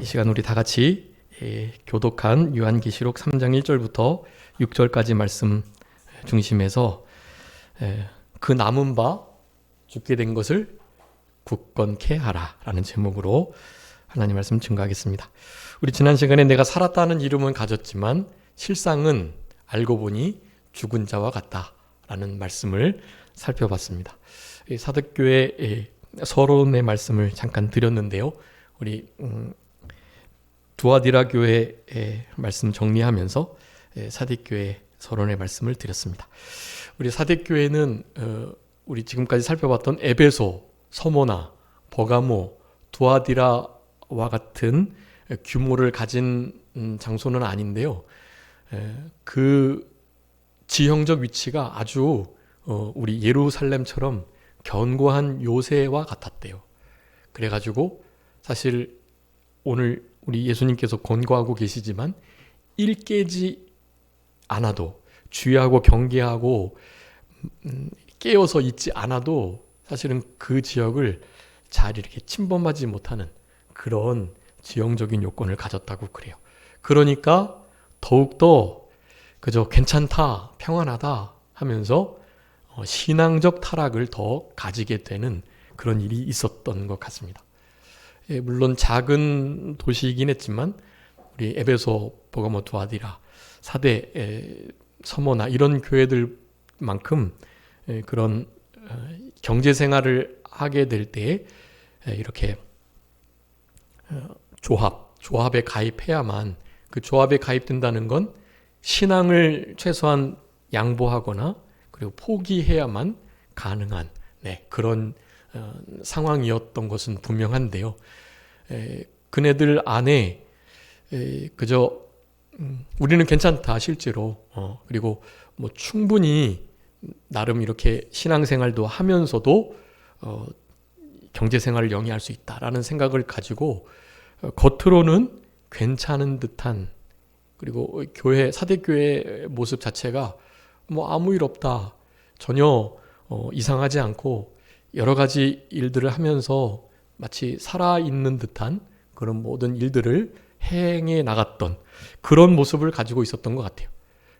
이 시간 우리 다 같이 교독한 요한계시록 3장 1절부터 6절까지 말씀 중심에서 그 남은 바 죽게 된 것을 굳건케 하라 라는 제목으로 하나님 말씀 증거하겠습니다. 우리 지난 시간에 내가 살았다는 이름은 가졌지만 실상은 알고 보니 죽은 자와 같다 라는 말씀을 살펴봤습니다. 사도교회 서론의 말씀을 잠깐 드렸는데요. 우리 두아디라 교회의 말씀 정리하면서 사대교회 서론의 말씀을 드렸습니다. 우리 사대교회는 우리 지금까지 살펴봤던 에베소, 서모나, 버가모, 두아디라와 같은 규모를 가진 장소는 아닌데요. 그 지형적 위치가 아주 우리 예루살렘처럼 견고한 요새와 같았대요. 그래가지고 사실 오늘 우리 예수님께서 권고하고 계시지만 일 깨지 않아도 주의하고 경계하고 깨어서 있지 않아도 사실은 그 지역을 잘 이렇게 침범하지 못하는 그런 지형적인 요건을 가졌다고 그래요. 그러니까 더욱더 그저 괜찮다, 평안하다 하면서 신앙적 타락을 더 가지게 되는 그런 일이 있었던 것 같습니다. 물론 작은 도시이긴 했지만 우리 에베소, 버가모, 두아디라, 사대, 서모나 이런 교회들만큼 그런 경제생활을 하게 될 때 이렇게 조합에 가입해야만, 그 조합에 가입된다는 건 신앙을 최소한 양보하거나 그리고 포기해야만 가능한 그런 상황이었던 것은 분명한데요. 그네들 안에 그저 우리는 괜찮다 실제로 그리고 뭐 충분히 나름 이렇게 신앙생활도 하면서도 경제생활을 영위할 수 있다라는 생각을 가지고 겉으로는 괜찮은 듯한, 그리고 교회, 사대교회 모습 자체가 뭐 아무 일 없다, 전혀 이상하지 않고 여러 가지 일들을 하면서 마치 살아있는 듯한 그런 모든 일들을 행해 나갔던 그런 모습을 가지고 있었던 것 같아요.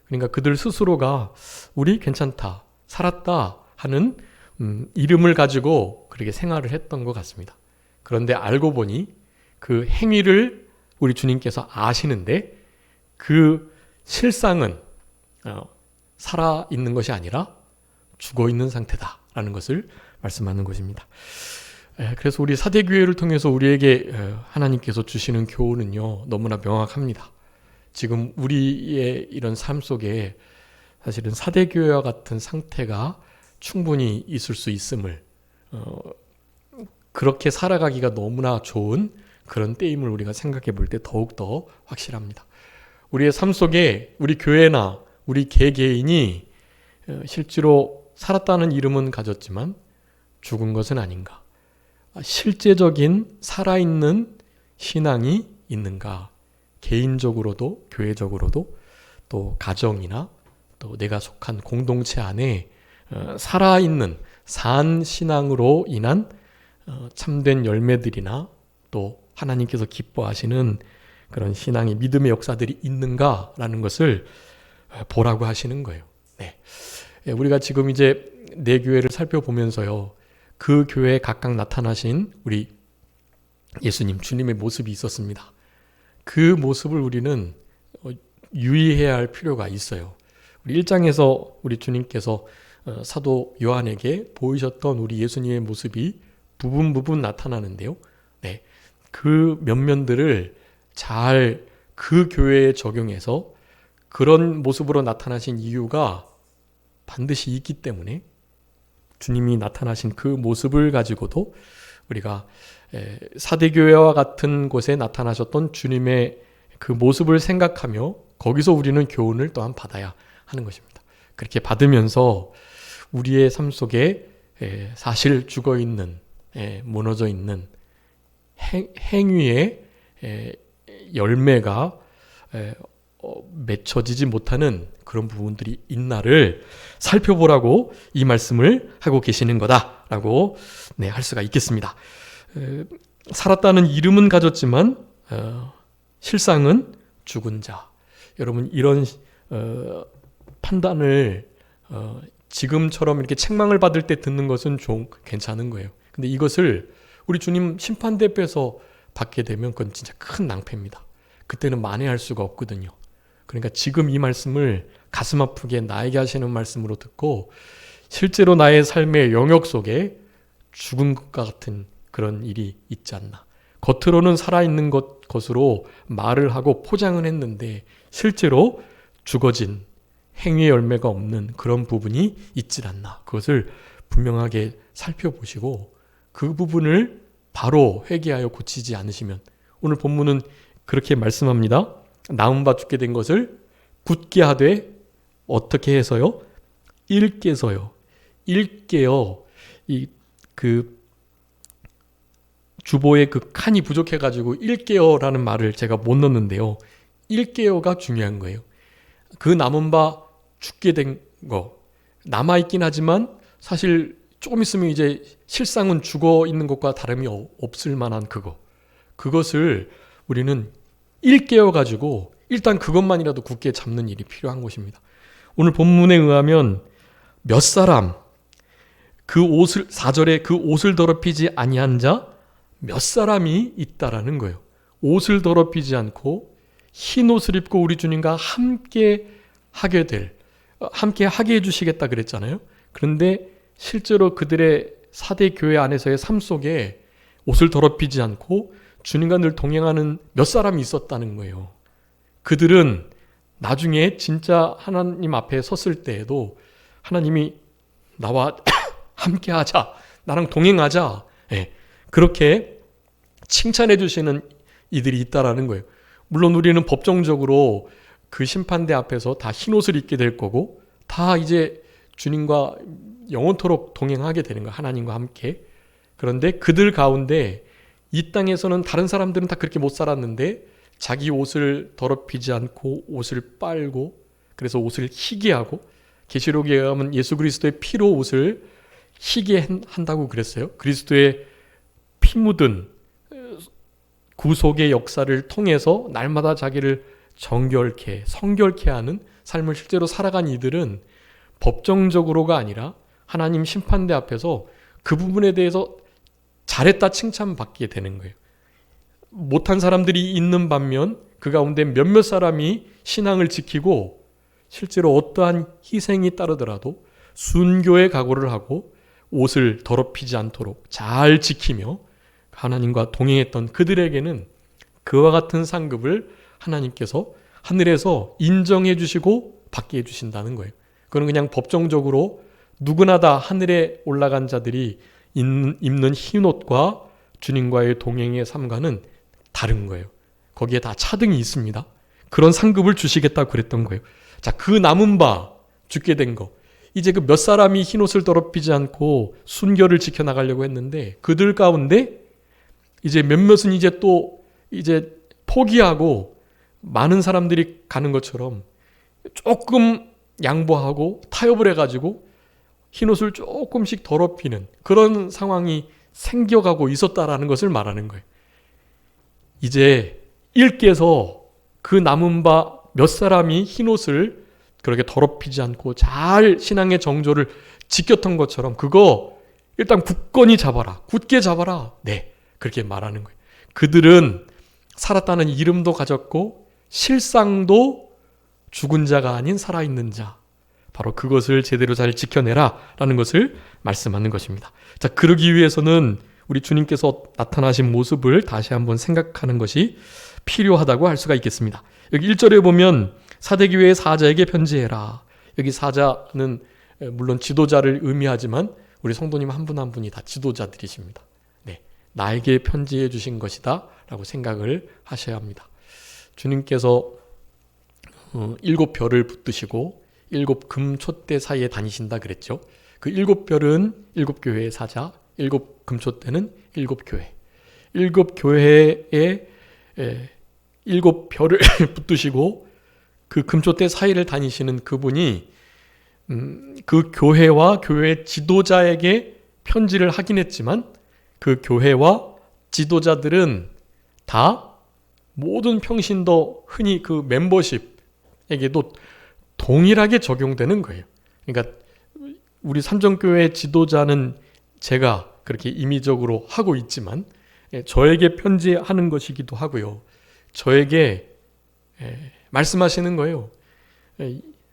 그러니까 그들 스스로가 우리 괜찮다, 살았다 하는 이름을 가지고 그렇게 생활을 했던 것 같습니다. 그런데 알고 보니 그 행위를 우리 주님께서 아시는데 그 실상은 살아있는 것이 아니라 죽어있는 상태다라는 것을 말씀하는 것입니다. 그래서 우리 사대교회를 통해서 우리에게 하나님께서 주시는 교훈은요, 너무나 명확합니다. 지금 우리의 이런 삶 속에 사실은 사대교회와 같은 상태가 충분히 있을 수 있음을, 그렇게 살아가기가 너무나 좋은 그런 때임을 우리가 생각해 볼 때 더욱더 확실합니다. 우리의 삶 속에 우리 교회나 우리 개개인이 실제로 살았다는 이름은 가졌지만 죽은 것은 아닌가? 실제적인 살아있는 신앙이 있는가? 개인적으로도 교회적으로도 또 가정이나 또 내가 속한 공동체 안에 살아있는 산 신앙으로 인한 참된 열매들이나 또 하나님께서 기뻐하시는 그런 신앙의 믿음의 역사들이 있는가라는 것을 보라고 하시는 거예요. 우리가 지금 이제 내 교회를 살펴보면서요, 그 교회에 각각 나타나신 우리 예수님, 주님의 모습이 있었습니다. 그 모습을 우리는 유의해야 할 필요가 있어요. 우리 1장에서 우리 주님께서 사도 요한에게 보이셨던 우리 예수님의 모습이 부분 나타나는데요. 그 면면들을 잘 그 교회에 적용해서 그런 모습으로 나타나신 이유가 반드시 있기 때문에 주님이 나타나신 그 모습을 가지고도 우리가 사대교회와 같은 곳에 나타나셨던 주님의 그 모습을 생각하며 거기서 우리는 교훈을 또한 받아야 하는 것입니다. 그렇게 받으면서 우리의 삶 속에 사실 죽어있는, 무너져 있는 행위의 열매가 맺혀지지 못하는 그런 부분들이 있나를 살펴보라고 이 말씀을 하고 계시는 거다라고 할 수가 있겠습니다. 살았다는 이름은 가졌지만 실상은 죽은 자. 여러분 이런 판단을 지금처럼 이렇게 책망을 받을 때 듣는 것은 좀 괜찮은 거예요. 근데 이것을 우리 주님 심판대 앞에서 받게 되면 그건 진짜 큰 낭패입니다. 그때는 만회할 수가 없거든요. 그러니까 지금 이 말씀을 가슴 아프게 나에게 하시는 말씀으로 듣고 실제로 나의 삶의 영역 속에 죽은 것과 같은 그런 일이 있지 않나. 겉으로는 살아있는 것으로 말을 하고 포장을 했는데 실제로 죽어진 행위의 열매가 없는 그런 부분이 있지 않나. 그것을 분명하게 살펴보시고 그 부분을 바로 회개하여 고치지 않으시면 오늘 본문은 그렇게 말씀합니다. 나은 바 죽게 된 것을 굳게 하되 어떻게 해서요? 일깨서요. 일깨어 그 주보에 그 칸이 부족해가지고 일깨어라는 말을 제가 못 넣었는데요. 일깨어가 중요한 거예요. 그 남은 바 죽게 된 거 남아있긴 하지만 사실 조금 있으면 이제 실상은 죽어 있는 것과 다름이 없을 만한 그것을 우리는 일깨어가지고 일단 그것만이라도 굳게 잡는 일이 필요한 것입니다. 오늘 본문에 의하면 몇 사람 그 옷을 4절에 그 옷을 더럽히지 아니한 자 몇 사람이 있다라는 거예요. 옷을 더럽히지 않고 흰 옷을 입고 우리 주님과 함께 하게 해주시겠다 그랬잖아요. 그런데 실제로 그들의 사대 교회 안에서의 삶 속에 옷을 더럽히지 않고 주님과 늘 동행하는 몇 사람이 있었다는 거예요. 그들은 나중에 진짜 하나님 앞에 섰을 때에도 하나님이 나와 함께 하자, 나랑 동행하자, 그렇게 칭찬해 주시는 이들이 있다라는 거예요. 물론 우리는 법정적으로 그 심판대 앞에서 다 흰옷을 입게 될 거고 다 이제 주님과 영원토록 동행하게 되는 거예요. 하나님과 함께. 그런데 그들 가운데 이 땅에서는 다른 사람들은 다 그렇게 못 살았는데 자기 옷을 더럽히지 않고 옷을 빨고 그래서 옷을 희게 하고 계시록에 의하면 예수 그리스도의 피로 옷을 희게 한다고 그랬어요. 그리스도의 피 묻은 구속의 역사를 통해서 날마다 자기를 정결케, 성결케 하는 삶을 실제로 살아간 이들은 법정적으로가 아니라 하나님 심판대 앞에서 그 부분에 대해서 잘했다 칭찬받게 되는 거예요. 못한 사람들이 있는 반면 그 가운데 몇몇 사람이 신앙을 지키고 실제로 어떠한 희생이 따르더라도 순교의 각오를 하고 옷을 더럽히지 않도록 잘 지키며 하나님과 동행했던 그들에게는 그와 같은 상급을 하나님께서 하늘에서 인정해 주시고 받게 해주신다는 거예요. 그건 그냥 법정적으로 누구나 다 하늘에 올라간 자들이 입는 흰옷과 주님과의 동행의 삶과는 다른 거예요. 거기에 다 차등이 있습니다. 그런 상급을 주시겠다고 그랬던 거예요. 자, 그 남은 바 죽게 된 거. 이제 그 몇 사람이 흰옷을 더럽히지 않고 순결을 지켜나가려고 했는데 그들 가운데 이제 몇몇은 이제 또 이제 포기하고 많은 사람들이 가는 것처럼 조금 양보하고 타협을 해가지고 흰옷을 조금씩 더럽히는 그런 상황이 생겨가고 있었다라는 것을 말하는 거예요. 이제 일께서 그 남은 바 몇 사람이 흰옷을 그렇게 더럽히지 않고 잘 신앙의 정조를 지켰던 것처럼 그거 일단 굳건히 잡아라. 굳게 잡아라. 네, 그렇게 말하는 거예요. 그들은 살았다는 이름도 가졌고 실상도 죽은 자가 아닌 살아있는 자. 바로 그것을 제대로 잘 지켜내라 라는 것을 말씀하는 것입니다. 자, 그러기 위해서는 우리 주님께서 나타나신 모습을 다시 한번 생각하는 것이 필요하다고 할 수가 있겠습니다. 여기 1절에 보면 사대교회의 사자에게 편지해라. 여기 사자는 물론 지도자를 의미하지만 우리 성도님 한 분 한 분이 다 지도자들이십니다. 네, 나에게 편지해 주신 것이다 라고 생각을 하셔야 합니다. 주님께서 7별을 붙드시고 7금촛대 사이에 다니신다 그랬죠. 그 7별은 7교회의 사자, 7금촛대는 7교회. 7교회에 7별을 붙드시고 그 금촛대 사이를 다니시는 그분이 그 교회와 교회 지도자에게 편지를 하긴 했지만 그 교회와 지도자들은 다 모든 평신도 흔히 그 멤버십에게도 동일하게 적용되는 거예요. 그러니까 우리 삼정교회 지도자는 제가 그렇게 임의적으로 하고 있지만 저에게 편지하는 것이기도 하고요. 저에게 말씀하시는 거예요.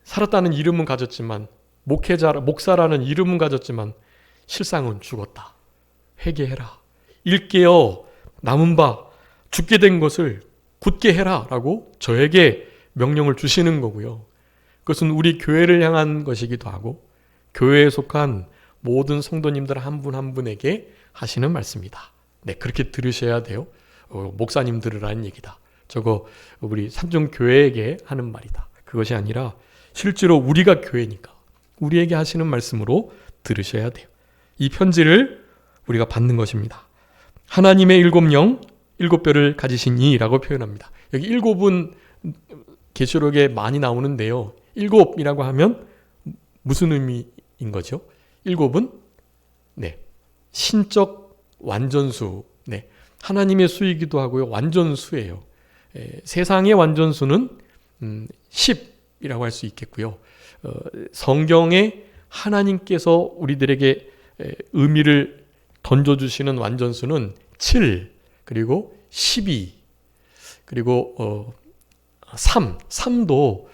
살았다는 이름은 가졌지만 목사라는 이름은 가졌지만 실상은 죽었다. 회개해라. 일깨어 남은 바 죽게 된 것을 굳게 해라 라고 저에게 명령을 주시는 거고요. 그것은 우리 교회를 향한 것이기도 하고 교회에 속한 모든 성도님들 한 분 한 분에게 하시는 말씀이다. 네, 그렇게 들으셔야 돼요. 목사님 들으라는 얘기다. 저거 우리 삼중교회에게 하는 말이다. 그것이 아니라 실제로 우리가 교회니까 우리에게 하시는 말씀으로 들으셔야 돼요. 이 편지를 우리가 받는 것입니다. 하나님의 일곱 영, 일곱 뼈를 가지신 이라고 표현합니다. 여기 일곱은 계시록에 많이 나오는데요. 일곱이라고 하면 무슨 의미인 거죠? 일곱은 신적 완전수, 하나님의 수이기도 하고요. 완전수예요. 세상의 완전수는 10이라고 할 수 있겠고요. 성경에 하나님께서 우리들에게 의미를 던져주시는 완전수는 7, 그리고 12, 그리고 3도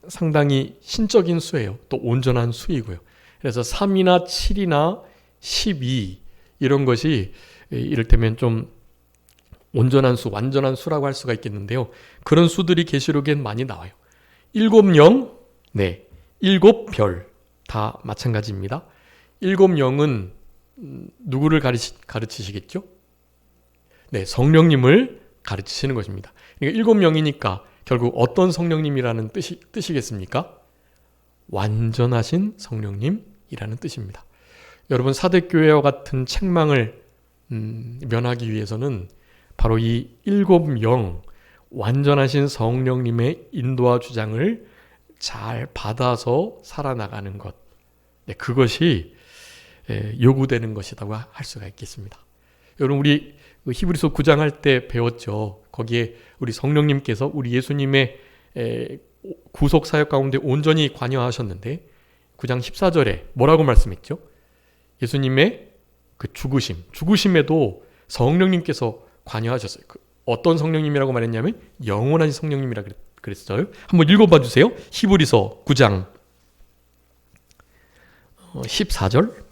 상당히 신적인 수예요. 또 온전한 수이고요. 그래서 3이나 7이나 12 이런 것이 이를테면 좀 온전한 수, 완전한 수라고 할 수가 있겠는데요. 그런 수들이 계시록엔 많이 나와요. 일곱 영, 일곱 별 다 마찬가지입니다. 일곱 영은 누구를 가르치시겠죠? 성령님을 가르치시는 것입니다. 그러니까 일곱 영이니까 결국 어떤 성령님이라는 뜻이겠습니까? 완전하신 성령님이라는 뜻입니다. 여러분, 사대교회와 같은 책망을 면하기 위해서는 바로 이 일곱 영, 완전하신 성령님의 인도와 주장을 잘 받아서 살아나가는 것, 그것이 요구되는 것이라고 할 수가 있겠습니다. 여러분, 우리 히브리서 9장 할 때 배웠죠. 거기에 우리 성령님께서 우리 예수님의 구속 사역 가운데 온전히 관여하셨는데 9장 14절에 뭐라고 말씀했죠? 예수님의 그 죽으심에도 성령님께서 관여하셨어요. 어떤 성령님이라고 말했냐면 영원한 성령님이라 그랬어요. 한번 읽어봐 주세요. 히브리서 9장 14절.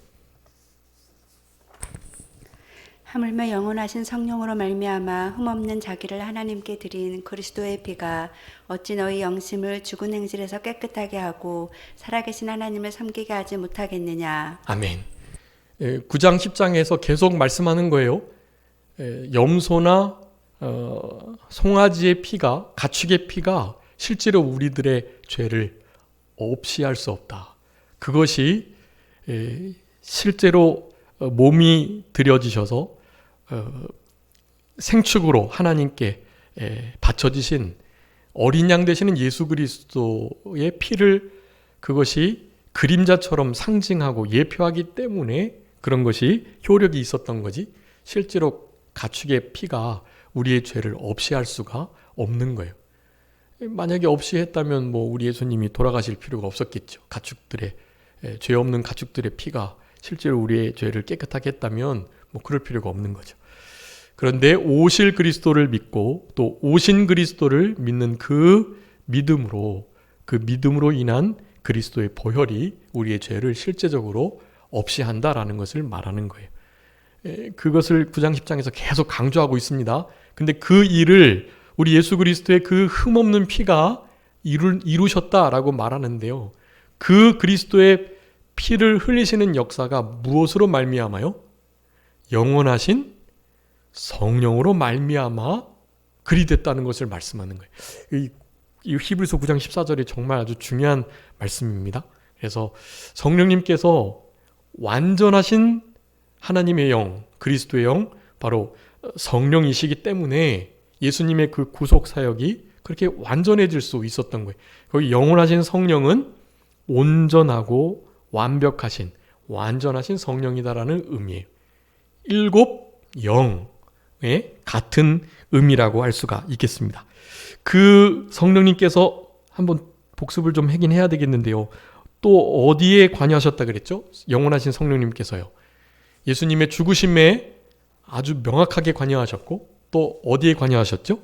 하물며 영원하신 성령으로 말미암아 흠없는 자기를 하나님께 드린 그리스도의 피가 어찌 너희 영심을 죽은 행실에서 깨끗하게 하고 살아계신 하나님을 섬기게 하지 못하겠느냐. 아멘. 9장 10장에서 계속 말씀하는 거예요. 염소나 송아지의 피가, 가축의 피가 실제로 우리들의 죄를 없이 할 수 없다. 그것이 실제로 몸이 들여지셔서 생축으로 하나님께 바쳐지신 어린 양 되시는 예수 그리스도의 피를, 그것이 그림자처럼 상징하고 예표하기 때문에 그런 것이 효력이 있었던 거지, 실제로 가축의 피가 우리의 죄를 없이 할 수가 없는 거예요. 만약에 없이 했다면 우리 예수님이 돌아가실 필요가 없었겠죠. 죄 없는 가축들의 피가 실제로 우리의 죄를 깨끗하게 했다면 그럴 필요가 없는 거죠. 그런데 오실 그리스도를 믿고 또 오신 그리스도를 믿는 그 믿음으로 인한 그리스도의 보혈이 우리의 죄를 실제적으로 없이 한다라는 것을 말하는 거예요. 그것을 9장 10장에서 계속 강조하고 있습니다. 근데 그 일을 우리 예수 그리스도의 그 흠없는 피가 이루셨다라고 말하는데요. 그 그리스도의 피를 흘리시는 역사가 무엇으로 말미암아요? 영원하신 성령으로 말미암아 그리 됐다는 것을 말씀하는 거예요. 이 히브리서 9장 14절이 정말 아주 중요한 말씀입니다. 그래서 성령님께서 완전하신 하나님의 영, 그리스도의 영, 바로 성령이시기 때문에 예수님의 그 구속 사역이 그렇게 완전해질 수 있었던 거예요. 거기 영원하신 성령은 온전하고 완벽하신, 완전하신 성령이다라는 의미예요. 일곱 영, 같은 의미라고 할 수가 있겠습니다. 그 성령님께서 한번 복습을 좀 하긴 해야 되겠는데요. 또 어디에 관여하셨다 그랬죠? 영원하신 성령님께서요. 예수님의 죽으심에 아주 명확하게 관여하셨고 또 어디에 관여하셨죠?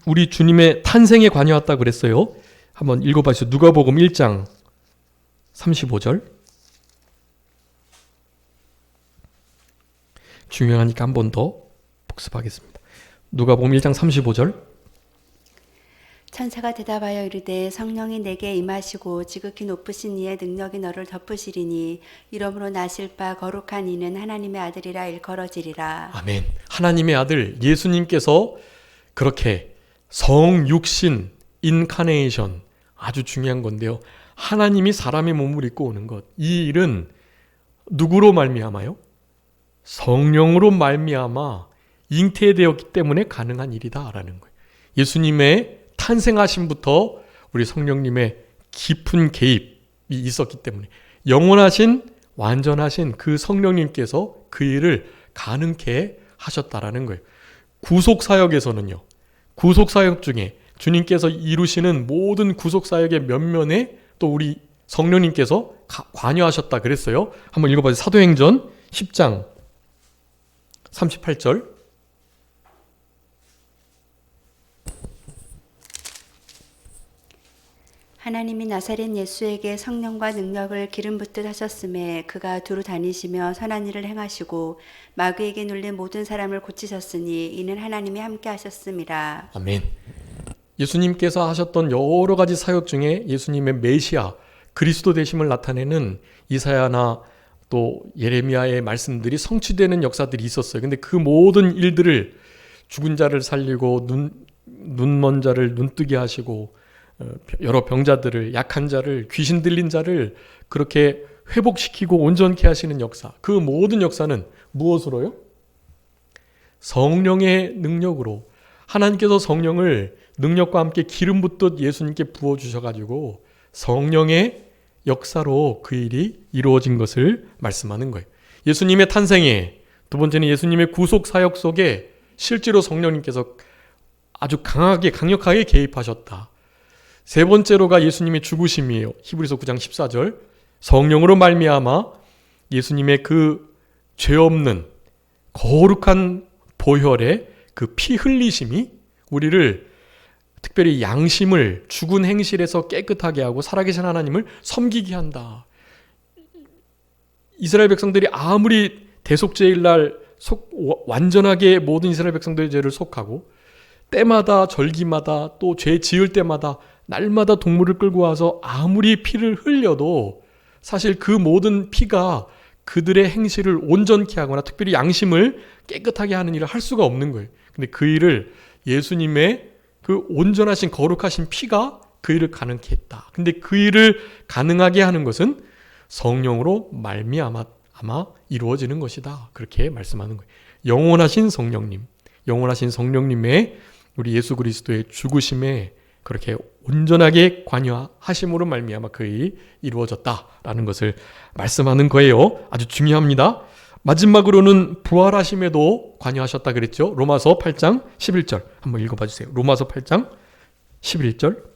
우리 주님의 탄생에 관여했다고 그랬어요. 한번 읽어봐 주세요. 누가복음 1장 35절. 중요하니까 한 번 더 복습하겠습니다. 누가복음 1장 35절. 천사가 대답하여 이르되 성령이 내게 임하시고 지극히 높으신 이의 능력이 너를 덮으시리니 이러므로 나실 바 거룩한 이는 하나님의 아들이라 일컬어지리라. 아멘. 하나님의 아들 예수님께서 그렇게 성육신 인카네이션 아주 중요한 건데요. 하나님이 사람의 몸을 입고 오는 것. 이 일은 누구로 말미암아요? 성령으로 말미암아 잉태되었기 때문에 가능한 일이다라는 거예요. 예수님의 탄생하심부터 우리 성령님의 깊은 개입이 있었기 때문에 영원하신 완전하신 그 성령님께서 그 일을 가능케 하셨다라는 거예요. 구속사역에서는요. 구속사역 중에 주님께서 이루시는 모든 구속사역의 면면에 또 우리 성령님께서 관여하셨다 그랬어요. 한번 읽어봐요. 사도행전 10장 38절. 하나님이 나사렛 예수에게 성령과 능력을 기름 붓듯 하셨음에 그가 두루 다니시며 선한 일을 행하시고 마귀에게 눌린 모든 사람을 고치셨으니 이는 하나님이 함께 하셨음이라. 아멘. 예수님께서 하셨던 여러 가지 사역 중에 예수님의 메시아 그리스도 되심을 나타내는 이사야나 또 예레미야의 말씀들이 성취되는 역사들이 있었어요. 근데 그 모든 일들을 죽은 자를 살리고 눈먼 자를 눈뜨게 하시고 여러 병자들을 약한 자를 귀신 들린 자를 그렇게 회복시키고 온전케 하시는 역사. 그 모든 역사는 무엇으로요? 성령의 능력으로. 하나님께서 성령을 능력과 함께 기름 붓듯 예수님께 부어주셔가지고 성령의 역사로 그 일이 이루어진 것을 말씀하는 거예요. 예수님의 탄생에, 두 번째는 예수님의 구속 사역 속에 실제로 성령님께서 아주 강력하게 개입하셨다. 세 번째로가 예수님의 죽으심이에요. 히브리서 9장 14절. 성령으로 말미암아 예수님의 그 죄 없는 거룩한 보혈의 그 피 흘리심이 우리를 특별히 양심을 죽은 행실에서 깨끗하게 하고 살아계신 하나님을 섬기게 한다. 이스라엘 백성들이 아무리 대속죄일 날 완전하게 모든 이스라엘 백성들의 죄를 속하고 때마다 절기마다 또 죄 지을 때마다 날마다 동물을 끌고 와서 아무리 피를 흘려도 사실 그 모든 피가 그들의 행실을 온전케 하거나 특별히 양심을 깨끗하게 하는 일을 할 수가 없는 거예요. 근데 그 일을 예수님의 그 온전하신 거룩하신 피가 그 일을 가능케 했다. 근데 그 일을 가능하게 하는 것은 성령으로 말미암아 이루어지는 것이다. 그렇게 말씀하는 거예요. 영원하신 성령님의 우리 예수 그리스도의 죽으심에 그렇게 온전하게 관여하심으로 말미암아 그 일이 이루어졌다라는 것을 말씀하는 거예요. 아주 중요합니다. 마지막으로는 부활하심에도 관여하셨다 그랬죠. 로마서 8장 11절 한번 읽어봐 주세요. 로마서 8장 11절.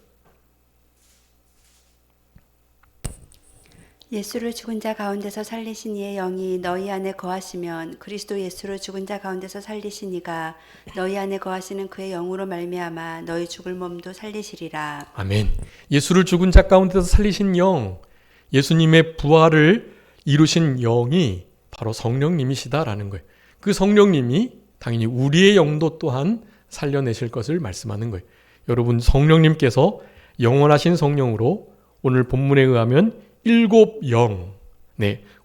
예수를 죽은 자 가운데서 살리신 이의 영이 너희 안에 거하시면 그리스도 예수를 죽은 자 가운데서 살리신 이가 너희 안에 거하시는 그의 영으로 말미암아 너희 죽을 몸도 살리시리라. 아멘. 예수를 죽은 자 가운데서 살리신 영, 예수님의 부활을 이루신 영이 바로 성령님이시다라는 거예요. 그 성령님이 당연히 우리의 영도 또한 살려내실 것을 말씀하는 거예요. 여러분, 성령님께서 영원하신 성령으로 오늘 본문에 의하면 7 영,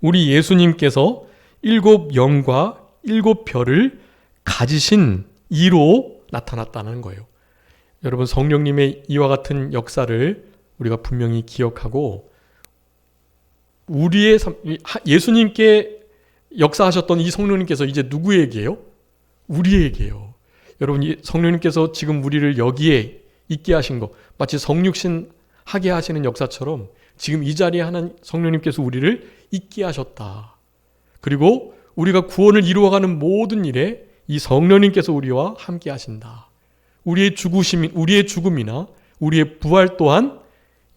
우리 예수님께서 7 영과 7 별을 가지신 이로 나타났다는 거예요. 여러분, 성령님의 이와 같은 역사를 우리가 분명히 기억하고 우리의 예수님께 역사하셨던 이 성령님께서 이제 누구에게요? 우리에게요. 여러분, 성령님께서 지금 우리를 여기에 있게 하신 것, 마치 성육신 하게 하시는 역사처럼 지금 이 자리에 하는 성령님께서 우리를 있게 하셨다. 그리고 우리가 구원을 이루어가는 모든 일에 이 성령님께서 우리와 함께 하신다. 우리의 죽음이나 우리의 부활 또한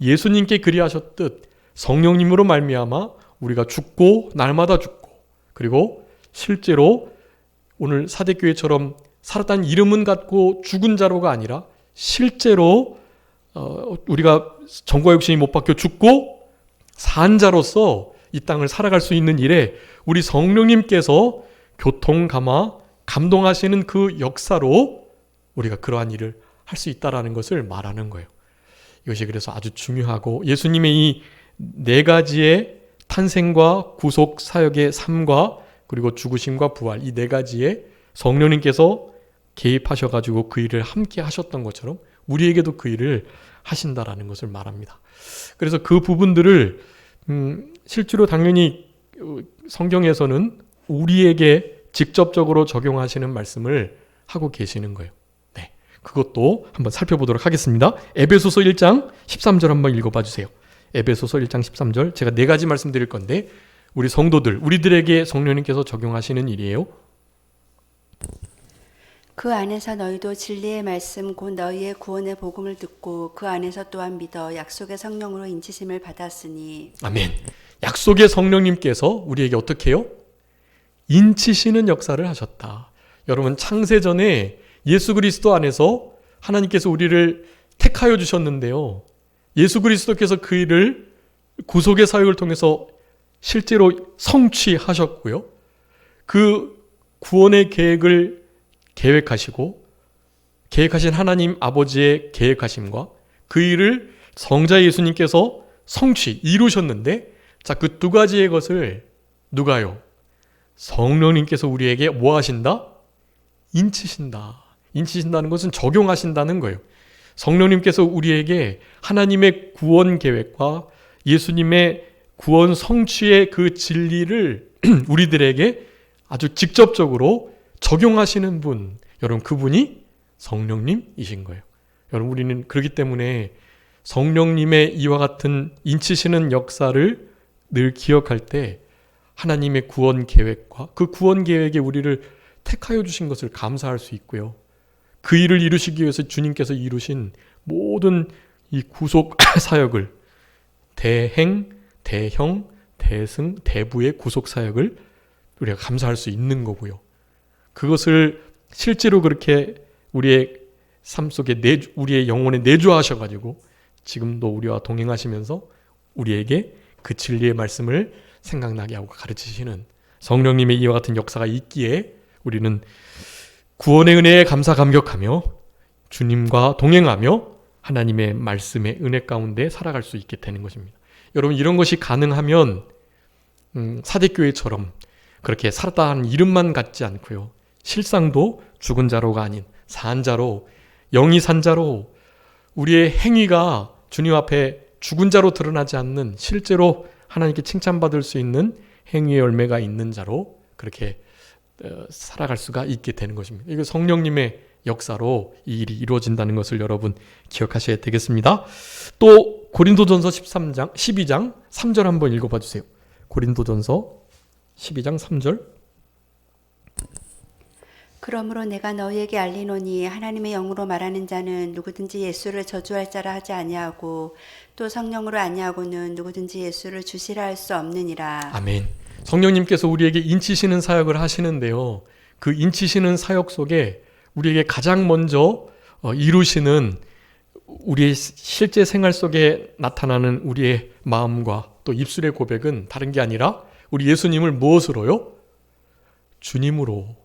예수님께 그리하셨듯 성령님으로 말미암아 우리가 죽고 날마다 죽고, 그리고 실제로 오늘 사대교회처럼 살았다는 이름은 갖고 죽은 자로가 아니라 실제로 우리가 정과 육신이 못 박혀 죽고 산 자로서 이 땅을 살아갈 수 있는 일에 우리 성령님께서 교통감화 감동하시는 그 역사로 우리가 그러한 일을 할 수 있다라는 것을 말하는 거예요. 이것이 그래서 아주 중요하고, 예수님의 이 네 가지의 탄생과 구속 사역의 삶과 그리고 죽으심과 부활, 이 네 가지에 성령님께서 개입하셔가지고 그 일을 함께 하셨던 것처럼 우리에게도 그 일을 하신다라는 것을 말합니다. 그래서 그 부분들을 실제로 당연히 성경에서는 우리에게 직접적으로 적용하시는 말씀을 하고 계시는 거예요. 네, 그것도 한번 살펴보도록 하겠습니다. 에베소서 1장 13절 한번 읽어봐 주세요. 에베소서 1장 13절, 제가 네 가지 말씀드릴 건데 우리 성도들, 우리들에게 성령님께서 적용하시는 일이에요. 그 안에서 너희도 진리의 말씀 곧 너희의 구원의 복음을 듣고 그 안에서 또한 믿어 약속의 성령으로 인치심을 받았으니. 아멘. 약속의 성령님께서 우리에게 어떻게 해요? 인치시는 역사를 하셨다. 여러분, 창세 전에 예수 그리스도 안에서 하나님께서 우리를 택하여 주셨는데요, 예수 그리스도께서 그 일을 구속의 사역을 통해서 실제로 성취하셨고요, 그 구원의 계획을 계획하신 하나님 아버지의 계획하심과 그 일을 성자 예수님께서 이루셨는데, 자, 그 두 가지의 것을 누가요? 성령님께서 우리에게 뭐 하신다? 인치신다는 것은 적용하신다는 거예요. 성령님께서 우리에게 하나님의 구원 계획과 예수님의 구원 성취의 그 진리를 우리들에게 아주 직접적으로 적용하시는 분, 여러분, 그분이 성령님이신 거예요. 여러분, 우리는 그렇기 때문에 성령님의 이와 같은 인치시는 역사를 늘 기억할 때 하나님의 구원 계획과 그 구원 계획에 우리를 택하여 주신 것을 감사할 수 있고요, 그 일을 이루시기 위해서 주님께서 이루신 모든 이 구속 사역을, 대행, 대형, 대승, 대부의 구속 사역을 우리가 감사할 수 있는 거고요, 그것을 실제로 그렇게 우리의 삶 속에 우리의 영혼에 내주하셔가지고 지금도 우리와 동행하시면서 우리에게 그 진리의 말씀을 생각나게 하고 가르치시는 성령님의 이와 같은 역사가 있기에 우리는 구원의 은혜에 감사 감격하며 주님과 동행하며 하나님의 말씀의 은혜 가운데 살아갈 수 있게 되는 것입니다. 여러분, 이런 것이 가능하면 사대교회처럼 그렇게 살았다는 이름만 갖지 않고요, 실상도 죽은 자로가 아닌 산 자로, 영이 산 자로, 우리의 행위가 주님 앞에 죽은 자로 드러나지 않는 실제로 하나님께 칭찬받을 수 있는 행위의 열매가 있는 자로 그렇게 살아갈 수가 있게 되는 것입니다. 이거 성령님의 역사로 이 일이 이루어진다는 것을 여러분 기억하셔야 되겠습니다. 또 고린도전서 12장 3절 한번 읽어봐 주세요. 고린도전서 12장 3절. 그러므로 내가 너희에게 알리노니 하나님의 영으로 말하는 자는 누구든지 예수를 저주할 자라 하지 아니하고 또 성령으로 아니하고는 누구든지 예수를 주시라 할 수 없느니라. 아멘. 성령님께서 우리에게 인치시는 사역을 하시는데요, 그 인치시는 사역 속에 우리에게 가장 먼저 이루시는 우리의 실제 생활 속에 나타나는 우리의 마음과 또 입술의 고백은 다른 게 아니라 우리 예수님을 무엇으로요? 주님으로,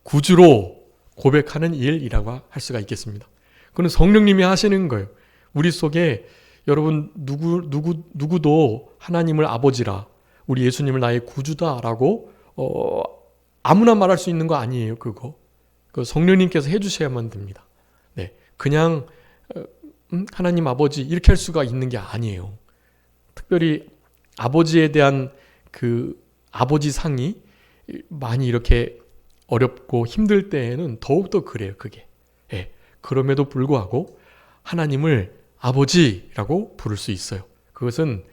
구주로 고백하는 일이라고 할 수가 있겠습니다. 그건 성령님이 하시는 거예요. 우리 속에 여러분 누구도 하나님을 아버지라, 우리 예수님을 나의 구주다라고 아무나 말할 수 있는 거 아니에요. 그거 그 성령님께서 해주셔야만 됩니다. 네, 그냥 하나님 아버지 이렇게 할 수가 있는 게 아니에요. 특별히 아버지에 대한 그 아버지 상이 많이 이렇게 어렵고 힘들 때에는 더욱더 그래요. 그게. 예, 그럼에도 불구하고 하나님을 아버지라고 부를 수 있어요. 그것은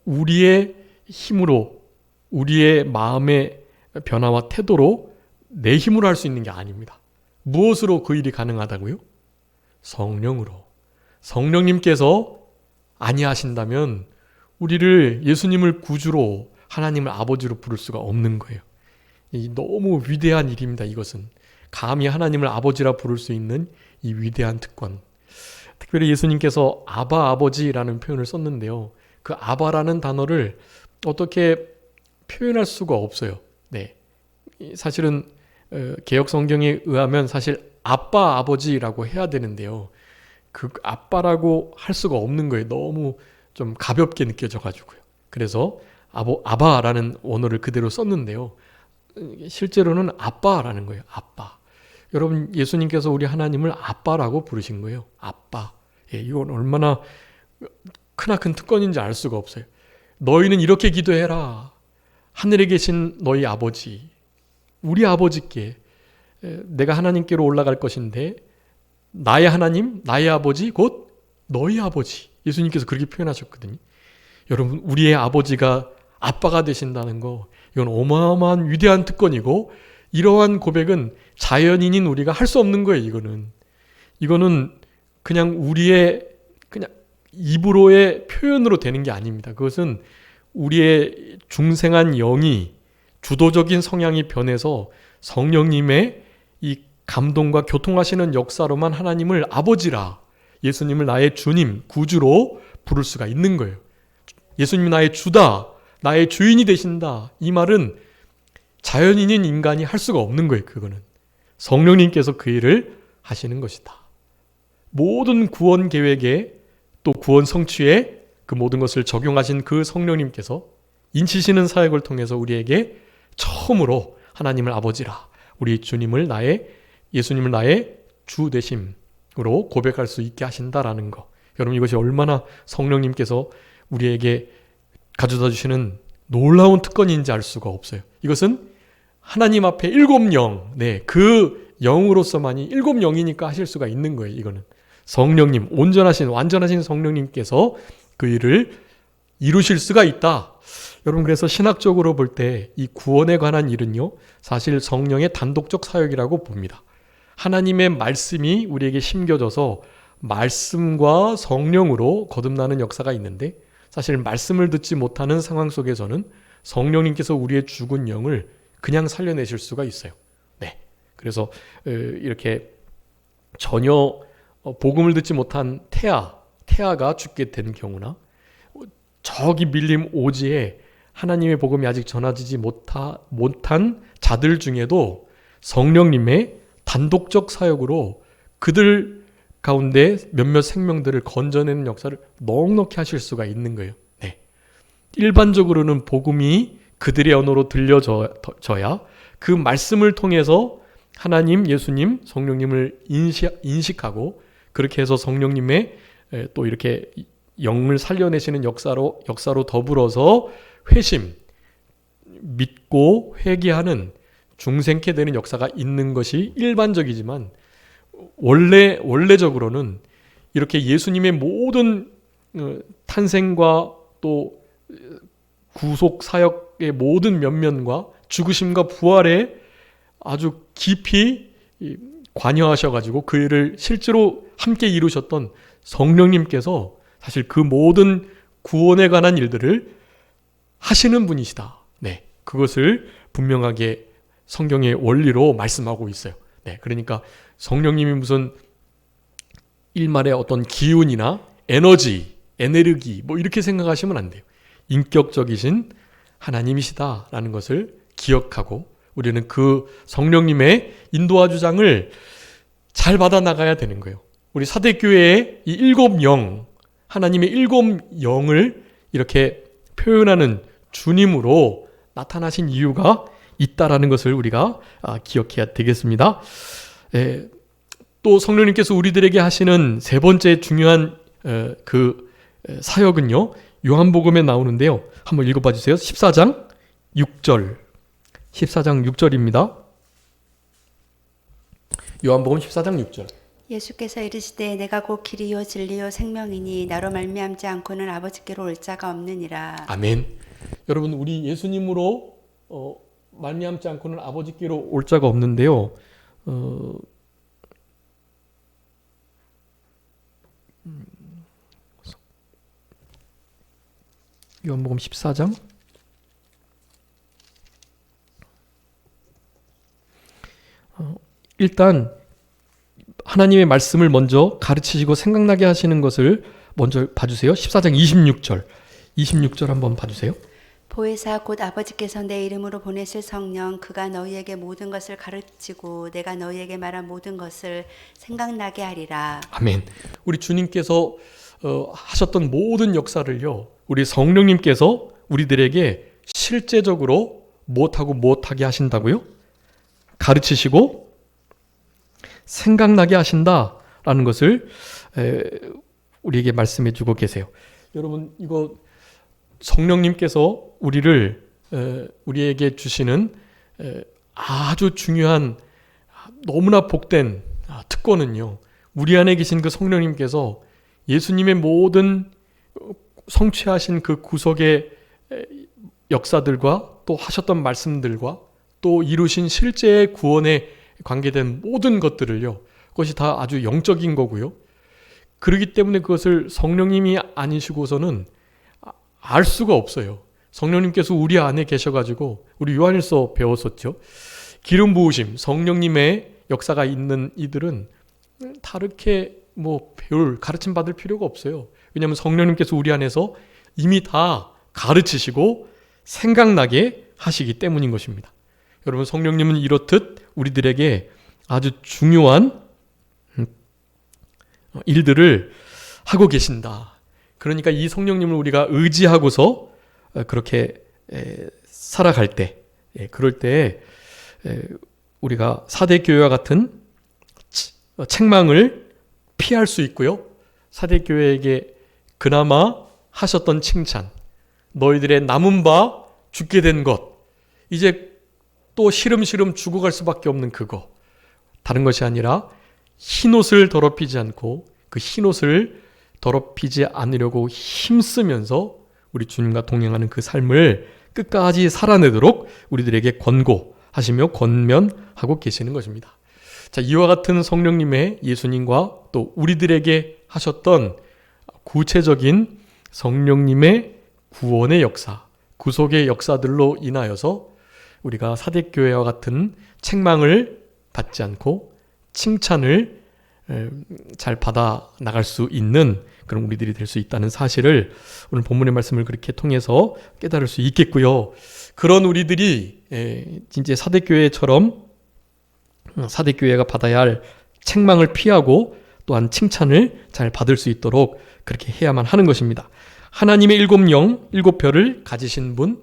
우리의 힘으로, 우리의 마음의 변화와 태도로 내 힘으로 할 수 있는 게 아닙니다. 무엇으로 그 일이 가능하다고요? 성령으로. 성령님께서 아니하신다면 우리를 예수님을 구주로 하나님을 아버지로 부를 수가 없는 거예요. 너무 위대한 일입니다. 이것은 감히 하나님을 아버지라 부를 수 있는 이 위대한 특권. 특별히 예수님께서 아바 아버지라는 표현을 썼는데요. 그 아바라는 단어를 어떻게 표현할 수가 없어요. 네, 사실은 개역 성경에 의하면 사실 아빠 아버지라고 해야 되는데요. 그 아빠라고 할 수가 없는 거예요. 너무 좀 가볍게 느껴져 가지고요. 그래서 아바라는 원어를 그대로 썼는데요. 실제로는 아빠라는 거예요. 아빠. 여러분, 예수님께서 우리 하나님을 아빠라고 부르신 거예요. 아빠. 예, 이건 얼마나 크나큰 특권인지 알 수가 없어요. 너희는 이렇게 기도해라. 하늘에 계신 너희 아버지, 우리 아버지께 내가 하나님께로 올라갈 것인데 나의 하나님, 나의 아버지, 곧 너희 아버지. 예수님께서 그렇게 표현하셨거든요. 여러분, 우리의 아버지가 아빠가 되신다는 거, 이건 어마어마한 위대한 특권이고, 이러한 고백은 자연인인 우리가 할 수 없는 거예요. 이거는 그냥 우리의 그냥 입으로의 표현으로 되는 게 아닙니다. 그것은 우리의 중생한 영이 주도적인 성향이 변해서 성령님의 이 감동과 교통하시는 역사로만 하나님을 아버지라, 예수님을 나의 주님, 구주로 부를 수가 있는 거예요. 예수님이 나의 주다, 나의 주인이 되신다. 이 말은 자연인인 인간이 할 수가 없는 거예요. 그거는 성령님께서 그 일을 하시는 것이다. 모든 구원 계획에 또 구원 성취에 그 모든 것을 적용하신 그 성령님께서 인치시는 사역을 통해서 우리에게 처음으로 하나님을 아버지라, 우리 주님을 예수님을 나의 주 되심으로 고백할 수 있게 하신다라는 거. 여러분, 이것이 얼마나 성령님께서 우리에게 가져다 주시는 놀라운 특권인지 알 수가 없어요. 이것은 하나님 앞에 일곱 영, 그 영으로서만이 일곱 영이니까 하실 수가 있는 거예요. 이거는 성령님, 완전하신 성령님께서 그 일을 이루실 수가 있다. 여러분, 그래서 신학적으로 볼 때 이 구원에 관한 일은요, 사실 성령의 단독적 사역이라고 봅니다. 하나님의 말씀이 우리에게 심겨져서 말씀과 성령으로 거듭나는 역사가 있는데, 사실 말씀을 듣지 못하는 상황 속에서는 성령님께서 우리의 죽은 영을 그냥 살려내실 수가 있어요. 네. 그래서 이렇게 전혀 복음을 듣지 못한 태아가 죽게 된 경우나, 저기 밀림 오지에 하나님의 복음이 아직 전해지지 못한 자들 중에도 성령님의 단독적 사역으로 그들 가운데 몇몇 생명들을 건져내는 역사를 넉넉히 하실 수가 있는 거예요. 네. 일반적으로는 복음이 그들의 언어로 들려져야 그 말씀을 통해서 하나님, 예수님, 성령님을 인식하고, 그렇게 해서 성령님의 또 이렇게 영을 살려내시는 역사로 더불어서 회심, 믿고 회개하는 중생케 되는 역사가 있는 것이 일반적이지만, 원래적으로는 이렇게 예수님의 모든 탄생과 또 구속 사역의 모든 면면과 죽으심과 부활에 아주 깊이 관여하셔가지고 그 일을 실제로 함께 이루셨던 성령님께서 사실 그 모든 구원에 관한 일들을 하시는 분이시다. 네, 그것을 분명하게 성경의 원리로 말씀하고 있어요. 네, 그러니까 성령님이 무슨 일말의 어떤 기운이나 에너지 뭐 이렇게 생각하시면 안 돼요. 인격적이신 하나님이시다라는 것을 기억하고 우리는 그 성령님의 인도와 주장을 잘 받아 나가야 되는 거예요. 우리 사대교회의 이 일곱 영, 하나님의 일곱 영을 이렇게 표현하는 주님으로 나타나신 이유가 있다라는 것을 우리가 기억해야 되겠습니다. 또 성령님께서 우리들에게 하시는 세 번째 중요한 그 사역은요, 요한복음에 나오는데요. 한번 읽어봐 주세요. 14장 6절. 14장 6절입니다. 요한복음 14장 6절. 예수께서 이르시되 내가 곧 길이요 진리요 생명이니 나로 말미암지 않고는 아버지께로 올 자가 없느니라. 아멘. 여러분, 우리 예수님으로 말미암지 않고는 아버지께로 올 자가 없는데요. 요한복음 14장 일단 하나님의 말씀을 먼저 가르치시고 생각나게 하시는 것을 먼저 봐주세요. 14장 26절 한번 봐주세요. 보혜사 곧 아버지께서 내 이름으로 보내실 성령 그가 너희에게 모든 것을 가르치고 내가 너희에게 말한 모든 것을 생각나게 하리라. 아멘. 우리 주님께서 하셨던 모든 역사를요, 우리 성령님께서 우리들에게 실제적으로 무엇하게 하신다고요? 가르치시고 생각나게 하신다라는 것을 우리에게 말씀해 주고 계세요. 여러분, 이거 성령님께서 우리에게 주시는 아주 중요한 너무나 복된 특권은요, 우리 안에 계신 그 성령님께서 예수님의 모든 성취하신 그 구속의 역사들과 또 하셨던 말씀들과 또 이루신 실제의 구원에 관계된 모든 것들을요, 그것이 다 아주 영적인 거고요. 그렇기 때문에 그것을 성령님이 아니시고서는 알 수가 없어요. 성령님께서 우리 안에 계셔가지고 우리 요한일서 배웠었죠. 기름 부으심, 성령님의 역사가 있는 이들은 다르게 배울 가르침 받을 필요가 없어요. 왜냐하면 성령님께서 우리 안에서 이미 다 가르치시고 생각나게 하시기 때문인 것입니다. 여러분, 성령님은 이렇듯 우리들에게 아주 중요한 일들을 하고 계신다. 그러니까 이 성령님을 우리가 의지하고서 그렇게 살아갈 때, 그럴 때 우리가 사대교회와 같은 책망을 피할 수 있고요. 사대교회에게 그나마 하셨던 칭찬, 너희들의 남은 바 죽게 된 것, 이제 또 시름시름 죽어갈 수밖에 없는 그거, 다른 것이 아니라 흰옷을 더럽히지 않고 그 흰옷을 더럽히지 않으려고 힘쓰면서 우리 주님과 동행하는 그 삶을 끝까지 살아내도록 우리들에게 권고하시며 권면하고 계시는 것입니다. 자, 이와 같은 성령님의 예수님과 또 우리들에게 하셨던 구체적인 성령님의 구원의 역사, 구속의 역사들로 인하여서 우리가 사대교회와 같은 책망을 받지 않고 칭찬을 잘 받아 나갈 수 있는 그런 우리들이 될 수 있다는 사실을 오늘 본문의 말씀을 그렇게 통해서 깨달을 수 있겠고요. 그런 우리들이 진짜 사대교회처럼 사대교회가 받아야 할 책망을 피하고 또한 칭찬을 잘 받을 수 있도록 그렇게 해야만 하는 것입니다. 하나님의 일곱 영, 일곱 별을 가지신 분,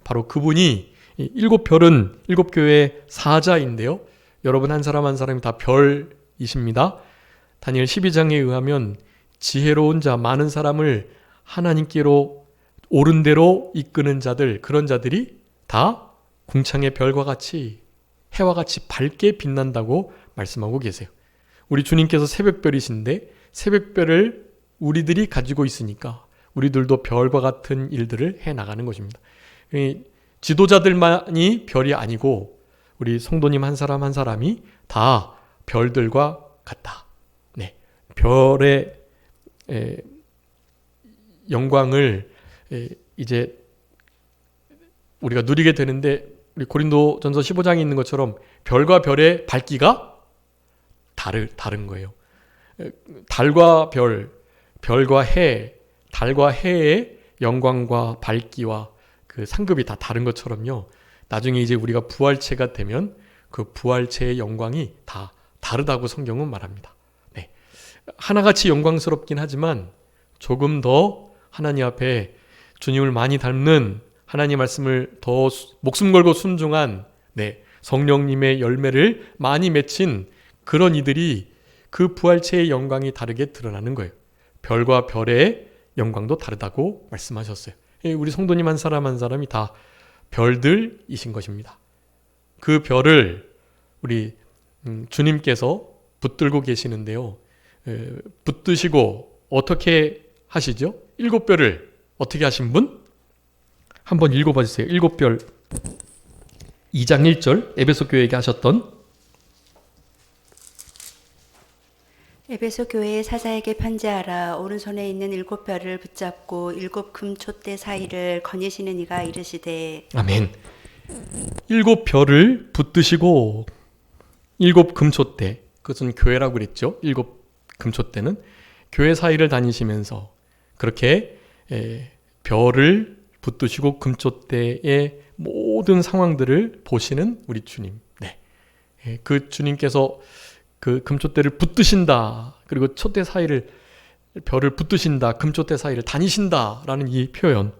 바로 그분이 일곱 별은 일곱 교회의 사자인데요. 여러분 한 사람 한 사람이 다 별이십니다. 다니엘 12장에 의하면 지혜로운 자, 많은 사람을 하나님께로 옳은 대로 이끄는 자들, 그런 자들이 다 궁창의 별과 같이 해와 같이 밝게 빛난다고 말씀하고 계세요. 우리 주님께서 새벽별이신데 새벽별을 우리들이 가지고 있으니까 우리들도 별과 같은 일들을 해나가는 것입니다. 지도자들만이 별이 아니고 우리 성도님 한 사람 한 사람이 다 별들과 같다. 네, 별의 영광을 이제 우리가 누리게 되는데, 우리 고린도전서 15장에 있는 것처럼 별과 별의 밝기가 다른 거예요. 달과 별, 별과 해, 달과 해의 영광과 밝기와 그 상급이 다 다른 것처럼요. 나중에 이제 우리가 부활체가 되면 그 부활체의 영광이 다 다르다고 성경은 말합니다. 네. 하나같이 영광스럽긴 하지만 조금 더 하나님 앞에 주님을 많이 닮는, 하나님 말씀을 더 목숨 걸고 순종한 성령님의 열매를 많이 맺힌 그런 이들이 그 부활체의 영광이 다르게 드러나는 거예요. 별과 별의 영광도 다르다고 말씀하셨어요. 우리 성도님 한 사람 한 사람이 다 별들이신 것입니다. 그 별을 우리 주님께서 붙들고 계시는데요. 붙드시고 어떻게 하시죠? 일곱 별을 어떻게 하신 분? 한번 읽어봐 주세요. 일곱 별. 2장 1절 에베소 교회에게 하셨던 에베소 교회의 사자에게 편지하라. 오른손에 있는 7별을 붙잡고 7 금촛대 사이를 거니시는 이가 이르시되. 아멘. 7별을 붙드시고 7 금촛대, 그것은 교회라고 그랬죠. 7 금촛대는 교회 사이를 다니시면서 그렇게 별을 붙드시고 금촛대의 모든 상황들을 보시는 우리 주님. 네. 그 주님께서 그 금촛대를 붙드신다, 그리고 촛대 사이를, 별을 붙드신다, 금촛대 사이를 다니신다라는 이 표현,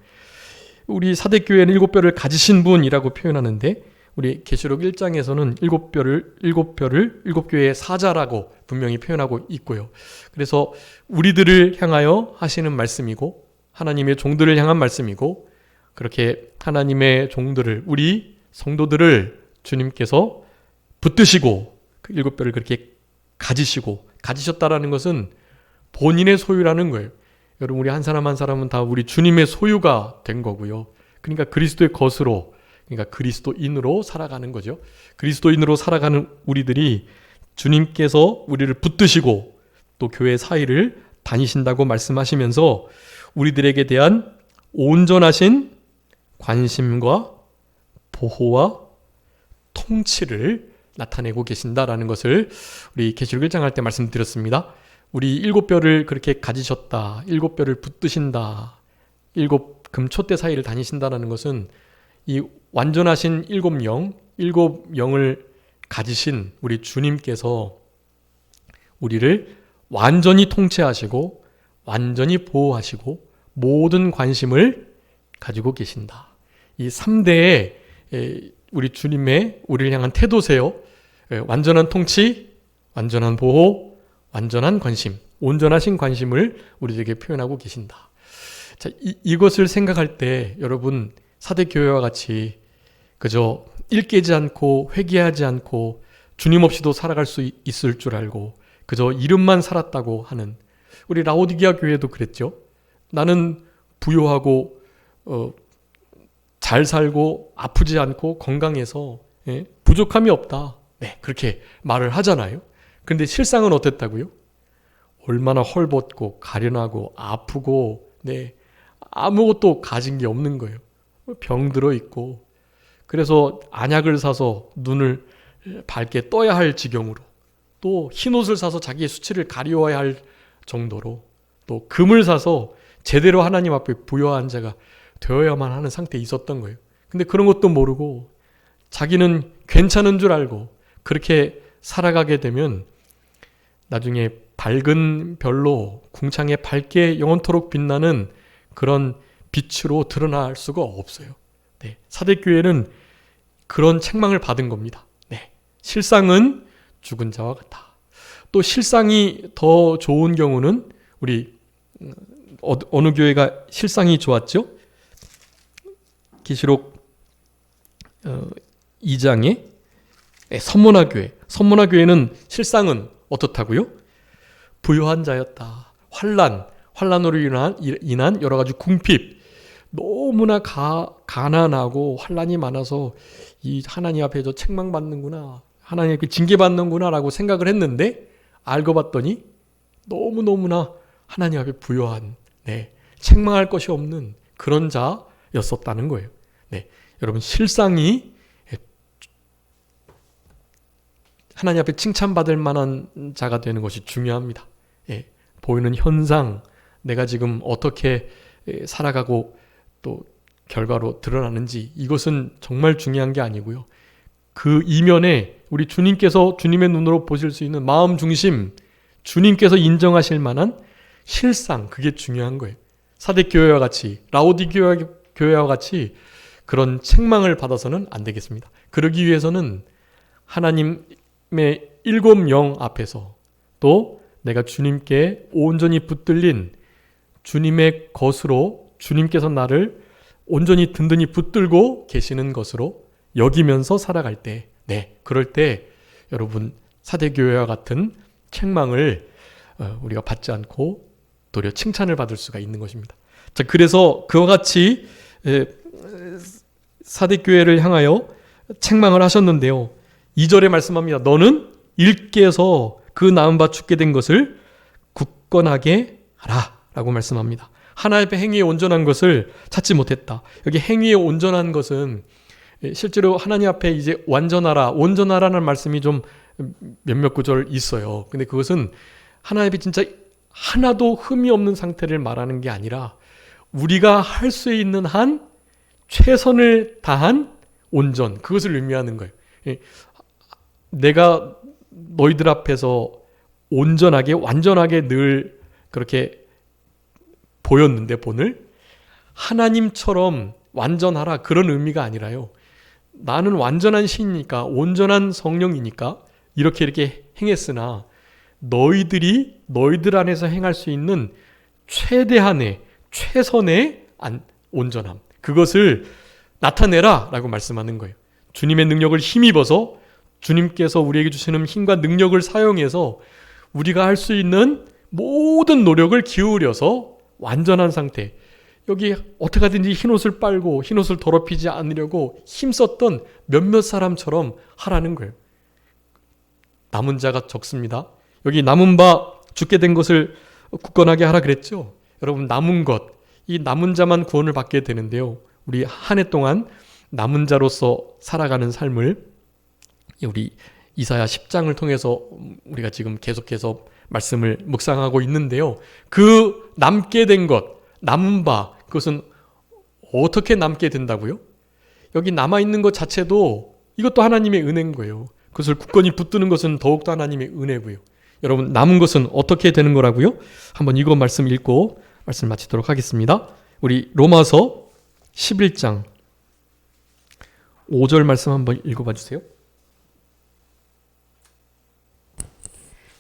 우리 사대교회는 7별을 가지신 분이라고 표현하는데, 우리 계시록 1장에서는 7별을 7교회의 사자라고 분명히 표현하고 있고요. 그래서 우리들을 향하여 하시는 말씀이고, 하나님의 종들을 향한 말씀이고, 그렇게 하나님의 종들을, 우리 성도들을 주님께서 붙드시고 그 7별을 그렇게 가지셨다라는 것은 본인의 소유라는 거예요. 여러분, 우리 한 사람 한 사람은 다 우리 주님의 소유가 된 거고요. 그러니까 그리스도의 것으로, 그러니까 그리스도인으로 살아가는 거죠. 그리스도인으로 살아가는 우리들이 주님께서 우리를 붙드시고 또 교회 사이를 다니신다고 말씀하시면서 우리들에게 대한 온전하신 관심과 보호와 통치를 나타내고 계신다라는 것을 우리 계시록 1장 할 때 말씀드렸습니다. 우리 7별을 그렇게 가지셨다, 7별을 붙드신다, 7 금촛대 사이를 다니신다라는 것은 이 완전하신 7영을 가지신 우리 주님께서 우리를 완전히 통치하시고 완전히 보호하시고 모든 관심을 가지고 계신다. 이 3대의 우리 주님의 우리를 향한 태도세요. 완전한 통치, 완전한 보호, 완전한 관심, 온전하신 관심을 우리에게 표현하고 계신다. 자, 이것을 생각할 때 여러분, 사대교회와 같이 그저 일 깨지 않고 회개하지 않고 주님 없이도 살아갈 수 있을 줄 알고 그저 이름만 살았다고 하는 우리 라오디게아 교회도 그랬죠. 나는 부요하고 잘 살고 아프지 않고 건강해서 부족함이 없다. 네, 그렇게 말을 하잖아요. 그런데 실상은 어땠다고요? 얼마나 헐벗고 가련하고 아프고 아무것도 가진 게 없는 거예요. 병들어 있고 그래서 안약을 사서 눈을 밝게 떠야 할 지경으로, 또 흰옷을 사서 자기의 수치를 가리워야 할 정도로, 또 금을 사서 제대로 하나님 앞에 부요한 자가 되어야만 하는 상태에 있었던 거예요. 근데 그런 것도 모르고 자기는 괜찮은 줄 알고 그렇게 살아가게 되면 나중에 밝은 별로 궁창에 밝게 영원토록 빛나는 그런 빛으로 드러날 수가 없어요. 네, 사대교회는 그런 책망을 받은 겁니다. 네, 실상은 죽은 자와 같다. 또 실상이 더 좋은 경우는 우리 어느 교회가 실상이 좋았죠? 계시록 2장에 선문화 교회. 선문화 교회는 실상은 어떻다고요? 부요한 자였다. 환난으로 인한 여러 가지 궁핍, 너무나 가난하고 환난이 많아서 이 하나님 앞에 저 책망받는구나, 하나님 앞에 징계받는구나 라고 생각을 했는데 알고 봤더니 너무너무나 하나님 앞에 부요한, 책망할 것이 없는 그런 자였었다는 거예요. 여러분, 실상이 하나님 앞에 칭찬받을 만한 자가 되는 것이 중요합니다. 보이는 현상, 내가 지금 어떻게 살아가고 또 결과로 드러나는지, 이것은 정말 중요한 게 아니고요. 그 이면에 우리 주님께서 주님의 눈으로 보실 수 있는 마음 중심, 주님께서 인정하실 만한 실상, 그게 중요한 거예요. 사대교회와 같이, 라오디게아 교회와 같이 그런 책망을 받아서는 안 되겠습니다. 그러기 위해서는 하나님의 7영 앞에서 또 내가 주님께 온전히 붙들린 주님의 것으로, 주님께서 나를 온전히 든든히 붙들고 계시는 것으로 여기면서 살아갈 때, 그럴 때 여러분, 사대교회와 같은 책망을 우리가 받지 않고 도리어 칭찬을 받을 수가 있는 것입니다. 자, 그래서 그와 같이 사대교회를 향하여 책망을 하셨는데요. 2절에 말씀합니다. 너는 일깨서 그 나은 바 죽게 된 것을 굳건하게 하라 라고 말씀합니다. 하나님 앞에 행위에 온전한 것을 찾지 못했다. 여기 행위에 온전한 것은 실제로 하나님 앞에 이제 완전하라, 온전하라는 말씀이 좀 몇몇 구절 있어요. 근데 그것은 하나님 앞에 진짜 하나도 흠이 없는 상태를 말하는 게 아니라 우리가 할 수 있는 한 최선을 다한 온전, 그것을 의미하는 거예요. 내가 너희들 앞에서 온전하게 완전하게 늘 그렇게 보였는데 본을 하나님처럼 완전하라 그런 의미가 아니라요. 나는 완전한 신이니까 온전한 성령이니까 이렇게 행했으나 너희들 안에서 행할 수 있는 최대한의 최선의 온전함 그것을 나타내라 라고 말씀하는 거예요. 주님의 능력을 힘입어서 주님께서 우리에게 주시는 힘과 능력을 사용해서 우리가 할 수 있는 모든 노력을 기울여서 완전한 상태, 여기 어떻게 하든지 흰옷을 빨고 흰옷을 더럽히지 않으려고 힘썼던 몇몇 사람처럼 하라는 거예요. 남은 자가 적습니다. 여기 남은 바 죽게 된 것을 굳건하게 하라 그랬죠. 여러분 남은 것, 이 남은 자만 구원을 받게 되는데요. 우리 한 해 동안 남은 자로서 살아가는 삶을 우리 이사야 10장을 통해서 우리가 지금 계속해서 말씀을 묵상하고 있는데요. 그 남게 된 것, 남은 바, 그것은 어떻게 남게 된다고요? 여기 남아있는 것 자체도 이것도 하나님의 은혜인 거예요. 그것을 굳건히 붙드는 것은 더욱더 하나님의 은혜고요. 여러분 남은 것은 어떻게 되는 거라고요? 한번 이거 말씀 읽고 말씀 마치도록 하겠습니다. 우리 로마서 11장 5절 말씀 한번 읽어봐 주세요.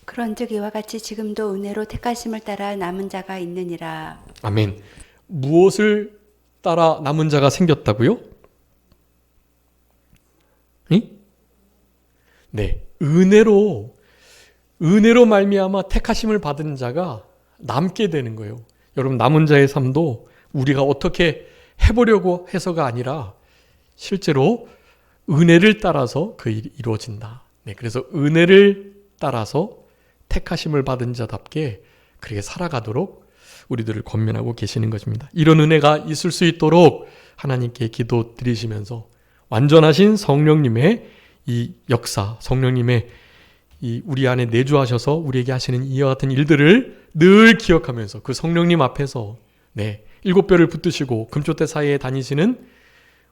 그런즉 이와 같이 지금도 은혜로 택하심을 따라 남은 자가 있느니라. 아멘. 무엇을 따라 남은 자가 생겼다고요? 네, 은혜로 말미암아 택하심을 받은 자가 남게 되는 거예요. 여러분 남은 자의 삶도 우리가 어떻게 해보려고 해서가 아니라 실제로 은혜를 따라서 그 일이 이루어진다. 네, 그래서 은혜를 따라서 택하심을 받은 자답게 그렇게 살아가도록 우리들을 권면하고 계시는 것입니다. 이런 은혜가 있을 수 있도록 하나님께 기도 드리시면서 완전하신 성령님의 이 역사, 성령님의 이 우리 안에 내주하셔서 우리에게 하시는 이와 같은 일들을 늘 기억하면서 그 성령님 앞에서 일곱 뼈를 붙드시고 금쪽대 사이에 다니시는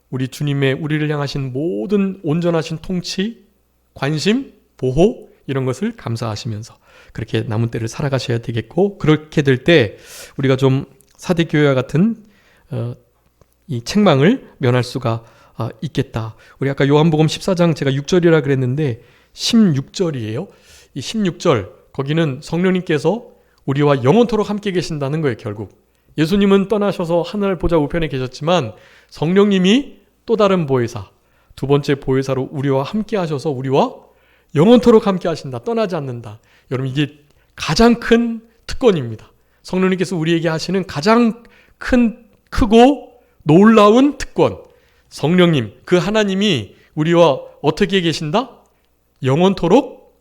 우리 주님의 우리를 향하신 모든 온전하신 통치, 관심, 보호 이런 것을 감사하시면서 그렇게 남은 때를 살아가셔야 되겠고, 그렇게 될 때 우리가 좀 사대교회와 같은 이 책망을 면할 수가 있겠다. 우리 아까 요한복음 14장 제가 6절이라 그랬는데 16절이에요. 이 16절 거기는 성령님께서 우리와 영원토록 함께 계신다는 거예요. 결국 예수님은 떠나셔서 하늘 보좌 우편에 계셨지만 성령님이 또 다른 보혜사, 두 번째 보혜사로 우리와 함께 하셔서 우리와 영원토록 함께 하신다. 떠나지 않는다. 여러분 이게 가장 큰 특권입니다. 성령님께서 우리에게 하시는 가장 크고 놀라운 특권. 성령님, 그 하나님이 우리와 어떻게 계신다? 영원토록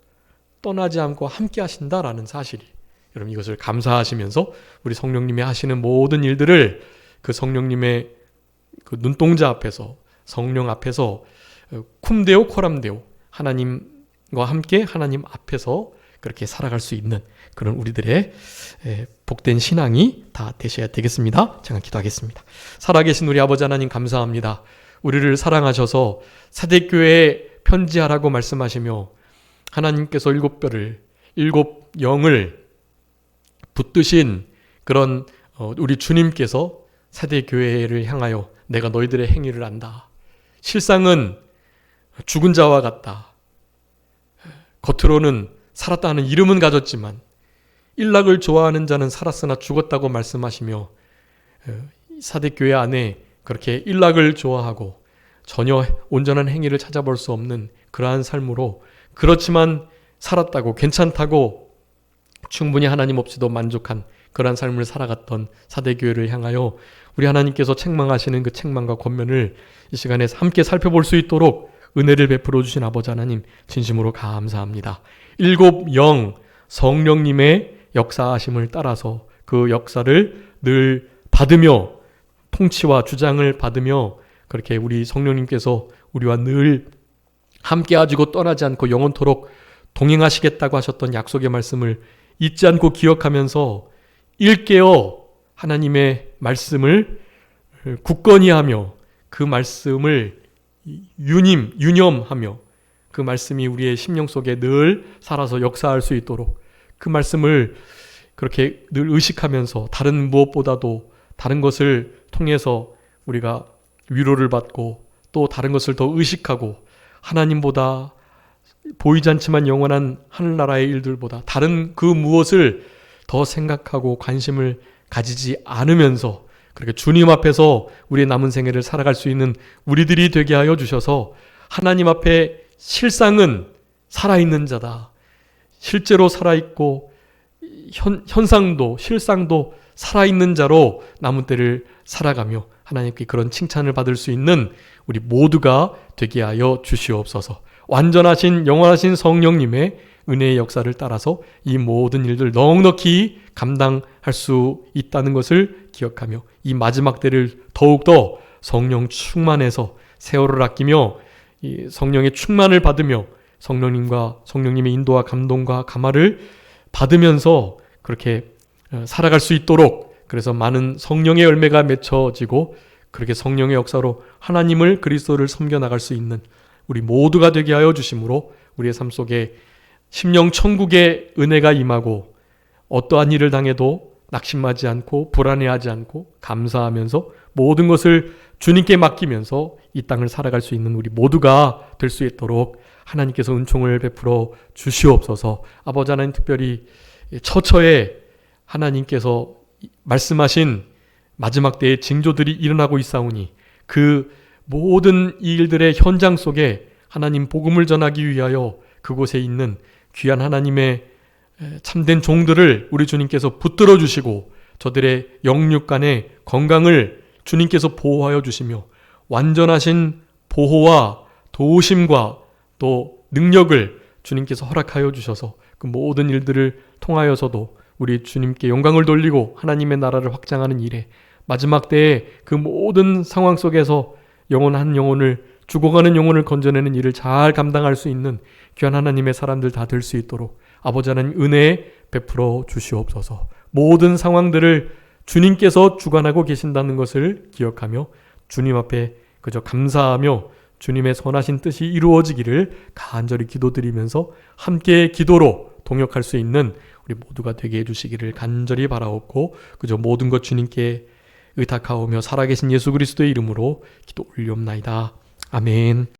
떠나지 않고 함께 하신다라는 사실이. 여러분 이것을 감사하시면서 우리 성령님이 하시는 모든 일들을 그 성령님의 그 눈동자 앞에서, 성령 앞에서 쿰데오 코람데오, 하나님과 함께 하나님 앞에서 그렇게 살아갈 수 있는 그런 우리들의 복된 신앙이 다 되셔야 되겠습니다. 제가 기도하겠습니다. 살아계신 우리 아버지 하나님 감사합니다. 우리를 사랑하셔서 사대교회에 편지하라고 말씀하시며 하나님께서 일곱 뼈를, 일곱 영을 붙드신 그런 우리 주님께서 사대교회를 향하여 내가 너희들의 행위를 안다. 실상은 죽은 자와 같다. 겉으로는 살았다 하는 이름은 가졌지만 일락을 좋아하는 자는 살았으나 죽었다고 말씀하시며 사대교회 안에 그렇게 일락을 좋아하고 전혀 온전한 행위를 찾아볼 수 없는 그러한 삶으로, 그렇지만 살았다고 괜찮다고 충분히 하나님 없이도 만족한 그러한 삶을 살아갔던 사대교회를 향하여 우리 하나님께서 책망하시는 그 책망과 권면을 이 시간에 함께 살펴볼 수 있도록 은혜를 베풀어 주신 아버지 하나님 진심으로 감사합니다. 일곱 영 성령님의 역사하심을 따라서 그 역사를 늘 받으며 통치와 주장을 받으며 그렇게 우리 성령님께서 우리와 늘 함께 하시고 떠나지 않고 영원토록 동행하시겠다고 하셨던 약속의 말씀을 잊지 않고 기억하면서 일깨어 하나님의 말씀을 굳건히 하며 그 말씀을 유념하며 그 말씀이 우리의 심령 속에 늘 살아서 역사할 수 있도록 그 말씀을 그렇게 늘 의식하면서 다른 무엇보다도 다른 것을 통해서 우리가 위로를 받고 또 다른 것을 더 의식하고 하나님보다 보이지 않지만 영원한 하늘나라의 일들보다 다른 그 무엇을 더 생각하고 관심을 가지지 않으면서 그렇게 주님 앞에서 우리의 남은 생애를 살아갈 수 있는 우리들이 되게 하여 주셔서 하나님 앞에 실상은 살아있는 자다. 실제로 살아있고 현상도 실상도 살아있는 자로 남은 때를 살아가며 하나님께 그런 칭찬을 받을 수 있는 우리 모두가 되게 하여 주시옵소서. 완전하신 영원하신 성령님의 은혜의 역사를 따라서 이 모든 일들 넉넉히 감당할 수 있다는 것을 기억하며 이 마지막 때를 더욱더 성령 충만해서 세월을 아끼며 이 성령의 충만을 받으며 성령님과 성령님의 인도와 감동과 감화를 받으면서 그렇게 살아갈 수 있도록 그래서 많은 성령의 열매가 맺혀지고 그렇게 성령의 역사로 하나님을 그리스도를 섬겨나갈 수 있는 우리 모두가 되게 하여 주심으로 우리의 삶 속에 심령 천국의 은혜가 임하고 어떠한 일을 당해도 낙심하지 않고 불안해하지 않고 감사하면서 모든 것을 주님께 맡기면서 이 땅을 살아갈 수 있는 우리 모두가 될 수 있도록 하나님께서 은총을 베풀어 주시옵소서. 아버지 하나님 특별히 처처에 하나님께서 말씀하신 마지막 때의 징조들이 일어나고 있사오니 그 모든 이 일들의 현장 속에 하나님 복음을 전하기 위하여 그곳에 있는 귀한 하나님의 참된 종들을 우리 주님께서 붙들어 주시고 저들의 영육간의 건강을 주님께서 보호하여 주시며 완전하신 보호와 도우심과 또 능력을 주님께서 허락하여 주셔서 그 모든 일들을 통하여서도 우리 주님께 영광을 돌리고 하나님의 나라를 확장하는 일에 마지막 때에 그 모든 상황 속에서 영혼한 영혼을 죽어가는 영혼을 건져내는 일을 잘 감당할 수 있는 귀한 하나님의 사람들 다 될 수 있도록 아버지 하나님 은혜 베풀어 주시옵소서. 모든 상황들을 주님께서 주관하고 계신다는 것을 기억하며 주님 앞에 그저 감사하며 주님의 선하신 뜻이 이루어지기를 간절히 기도드리면서 함께 기도로 동역할 수 있는 우리 모두가 되게 해주시기를 간절히 바라옵고 그저 모든 것 주님께 의탁하오며 살아계신 예수 그리스도의 이름으로 기도 올리옵나이다. 아멘.